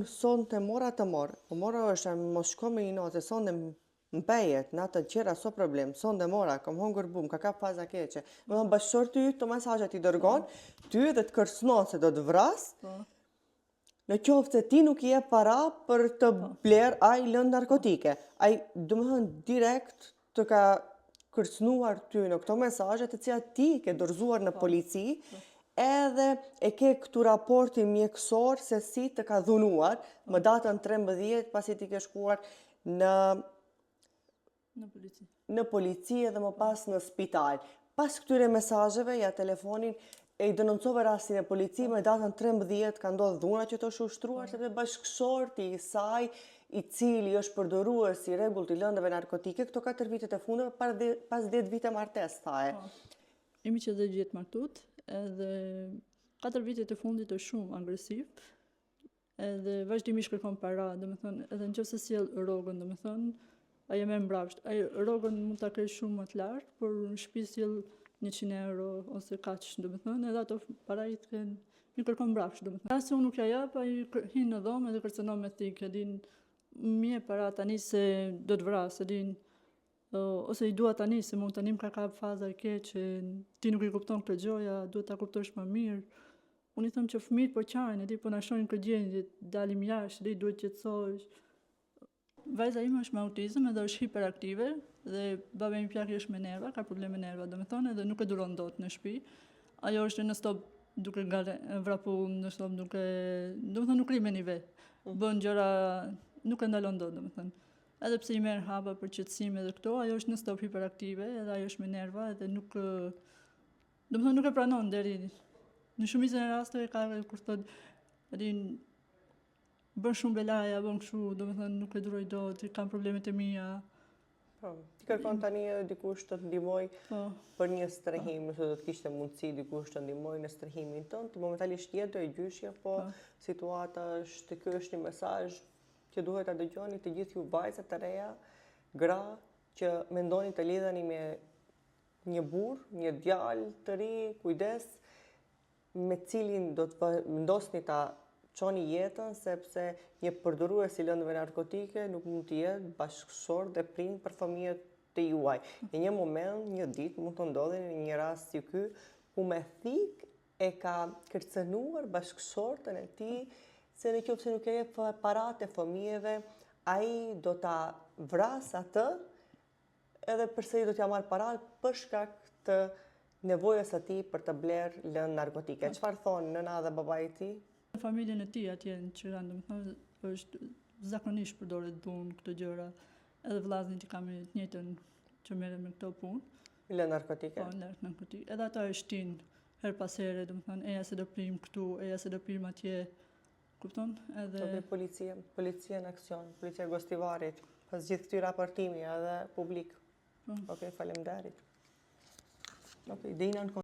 son të mora të morë. O mora është e mos shko me i natë, son dhe më pejet, në atë qera so problem, son dhe mora, kom hongër bum, ka faza keqe. Më thonë bashkëshor ty të mesazhet i dërgon, ty dhe të kërcënon se do të vras, në qoftë se ti nuk i jep para për të bler, ai lën narkotike. Ai, domethënë direkt të ka kërcënuar ty në këto mesazhe të cilat ti ke dorëzuar në polici, edhe e ke këtu raportin mjekësor se si të ka dhunuar më datën 13 pasi ti ke shkuar në polici edhe më pas në spital. Pas këtyre mesazheve, ja telefonin e i denoncove rastin e polici, me datën 13 ka ndodhur dhuna që të ushtruar, sepse bashkëshorti i saj, i cili është përdorues i rregullt i lëndëve narkotike, këto 4 vitet e fundit pas 10 vite martesë, thaje. Jemi që dhe gjithë martut, edhe 4 vitet e fundit është shumë agresiv, edhe vazhdimisht kërkon para, domethënë, edhe nëse sjell rrogën, domethënë, ai e merr mbrapsht. Ai rrogën mund ta kesh shumë më të lartë, por në shtëpi sjell 100 euro ose kaq, domethënë, edhe ato para i kërkon mbrapsht, domethënë. As unë nuk ja jap, ai hin në dhomë edhe kërcënon me thikë, din mje para tani se do të vras, din ose i dua tani se mund tani më ka kap faza e keqe, ti nuk i kupton këtë gjoja, duhet ta kuptosh më mirë. Unë i them që fëmijët po qajnë, po na shohin këtë gjendje, dalim jashtë, duhet qetësohesh. Vajza ime është me autizëm edhe është hiperaktive dhe baba im plak është me nerva, ka probleme nerva, domethënë, edhe nuk e duron dot në shtëpi. Ajo është në stop duke vrapu, në stop duke, domethënë nuk rri me nive. Bën gjëra, nuk e ndalon dot, domethënë. Edhe pse i merr hapa për qetësim edhe këto, ajo është në stop hiperaktive, edhe ajo është me nerva edhe nuk domethënë nuk e pranon deri në shumicën e rasteve ka kur thotë bën shumë belaja, bën kështu, domethënë nuk e duroj dot, kam problemet e mia. Ti kërkon tani dikush të të ndihmoj për një strehim, nëse do të kishte mundësi dikush të ndihmoj në strehimin tënd, momentalisht jetë do e gjyshje, po situata është, ky është një mesazh që duhet ta dëgjoni të gjithë ju vajza të reja, gra që mendoni të lidheni me një burr, një djalë të ri, kujdes, me cilin do të vendosni ta çoni jetën, sepse një përdorues i lëndëve narkotike nuk mund të jetë bashkëshor dhe prind për fëmijët të juaj. Në një moment, një ditë mund të ndodhi në një rast si ky, ku me thikë e ka kërcënuar bashkëshortën e tij, se nëse nuk e jep paratë e fëmijëve, ai do ta vras atë, edhe përsëri do t'ja marr paratë për shkak të nevojës së tij për të bler lëndë narkotike. Çfarë thonë nëna dhe babai i tij? Në familjen e tij atje në Tiranë, domethënë, është zakonisht përdoret dhunë këto gjëra. Edhe vllaznit i kam të njëjtën që merren me këto punë. Lëndë narkotike. Po, lëndë narkotike. Edhe ata e shtin her pas here, domethënë, eja se do prim këtu, eja se do prim atje. Kupton? Edhe policia në aksion, policia Gostivarit, pas gjithë këtyre raportimi edhe publik. Okej, faleminderit. Okej, Dina